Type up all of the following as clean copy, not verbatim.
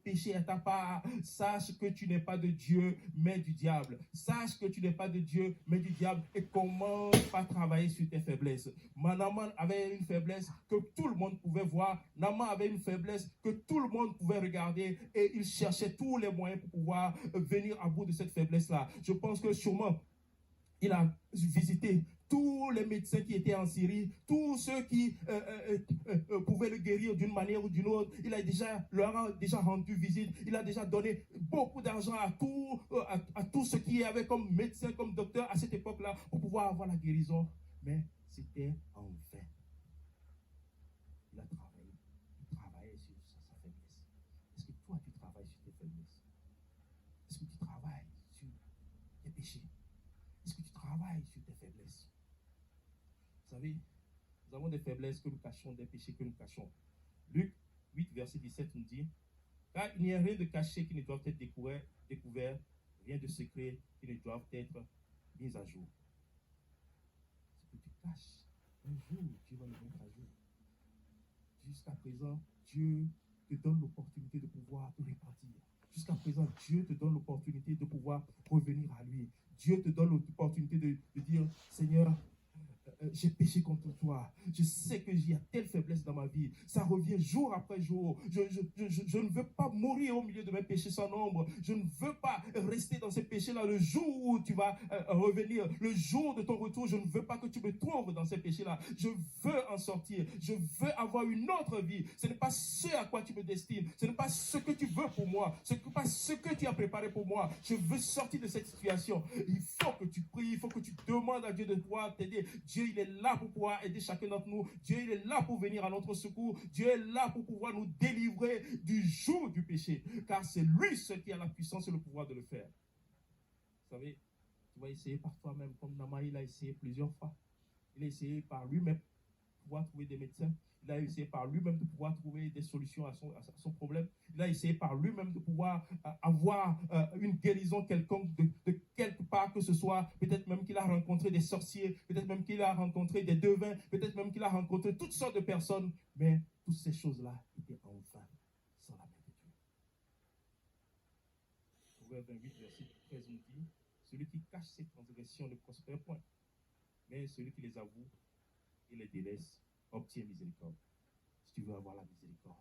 péché à ta part, sache que tu n'es pas de Dieu, mais du diable. Sache que tu n'es pas de Dieu, mais du diable. Et commence par travailler sur tes faiblesses. Naaman avait une faiblesse que tout le monde pouvait voir. Naaman avait une faiblesse que tout le monde pouvait regarder. Et il cherchait tous les moyens pour pouvoir venir à bout de cette faiblesse-là. Je pense que sûrement, il a visité tous les médecins qui étaient en Syrie, tous ceux qui pouvaient le guérir d'une manière ou d'une autre. Leur a déjà rendu visite. Il a déjà donné beaucoup d'argent à tous ceux qui avaient comme médecins, comme docteurs à cette époque-là pour pouvoir avoir la guérison. Mais c'était en vain. Il a travaillé. Il travaillait sur sa faiblesse. Est-ce que toi, tu travailles sur tes faiblesses? Est-ce que tu travailles sur tes péchés? Est-ce que tu travailles sur tes faiblesses? Vous savez, nous avons des faiblesses que nous cachons, des péchés que nous cachons. Luc 8, verset 17 nous dit, car il n'y a rien de caché qui ne doit être découvert, rien de secret qui ne doit être mis à jour. Ce que tu caches, un jour, Dieu va le mettre à jour. Jusqu'à présent, Dieu te donne l'opportunité de pouvoir te repentir. Jusqu'à présent, Dieu te donne l'opportunité de pouvoir revenir à lui. Dieu te donne l'opportunité de dire, Seigneur, j'ai péché contre toi. Je sais que j'ai telle faiblesse dans ma vie. Ça revient jour après jour. Je ne veux pas mourir au milieu de mes péchés sans nombre. Je ne veux pas rester dans ces péchés-là le jour où tu vas revenir. Le jour de ton retour, je ne veux pas que tu me trouves dans ces péchés-là. Je veux en sortir. Je veux avoir une autre vie. Ce n'est pas ce à quoi tu me destines. Ce n'est pas ce que tu veux pour moi. Ce n'est pas ce que tu as préparé pour moi. Je veux sortir de cette situation. Il faut que tu pries. Il faut que tu demandes à Dieu de pouvoir t'aider. Dieu, il est là pour pouvoir aider chacun d'entre nous. Dieu, il est là pour venir à notre secours. Dieu est là pour pouvoir nous délivrer du joug du péché. Car c'est lui seul qui a la puissance et le pouvoir de le faire. Vous savez, tu vas essayer par toi-même, comme Naaman, il a essayé plusieurs fois. Il a essayé par lui-même de pouvoir trouver des médecins. Il a essayé par lui-même de pouvoir trouver des solutions à son problème. Il a essayé par lui-même de pouvoir avoir une guérison quelconque de quelque part que ce soit. Peut-être même qu'il a rencontré des sorciers, peut-être même qu'il a rencontré des devins, peut-être même qu'il a rencontré toutes sortes de personnes. Mais toutes ces choses-là étaient en vain, sans la main de Dieu. Proverbe 28, verset 13 nous dit, celui qui cache ses transgressions ne prospère point, mais celui qui les avoue et les délaisse obtient miséricorde. Si tu veux avoir la miséricorde,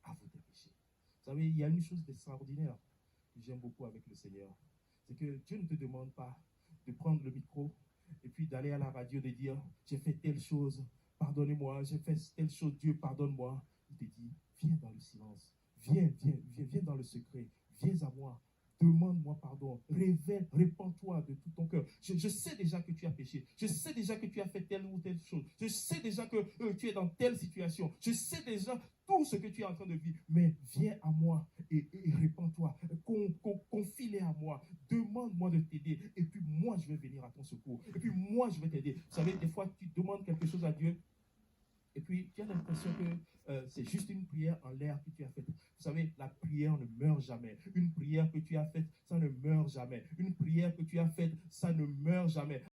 avoue tes péchés. Vous savez, il y a une chose d'extraordinaire que j'aime beaucoup avec le Seigneur. C'est que Dieu ne te demande pas de prendre le micro et puis d'aller à la radio de dire, j'ai fait telle chose, pardonnez-moi, j'ai fait telle chose, Dieu pardonne-moi. Il te dit, viens dans le silence, viens dans le secret, viens à moi. Demande-moi pardon, répands-toi de tout ton cœur. Je sais déjà que tu as péché. Je sais déjà que tu as fait telle ou telle chose. Je sais déjà que tu es dans telle situation. Je sais déjà tout ce que tu es en train de vivre. Mais viens à moi et répands-toi. Confie-les à moi. Demande-moi de t'aider. Et puis moi, je vais venir à ton secours. Et puis moi, je vais t'aider. Vous savez, des fois, tu demandes quelque chose à Dieu. Et puis, tu as l'impression que c'est juste une prière en l'air que tu as faite. Vous savez, la prière ne meurt jamais. Une prière que tu as faite, ça ne meurt jamais. Une prière que tu as faite, ça ne meurt jamais.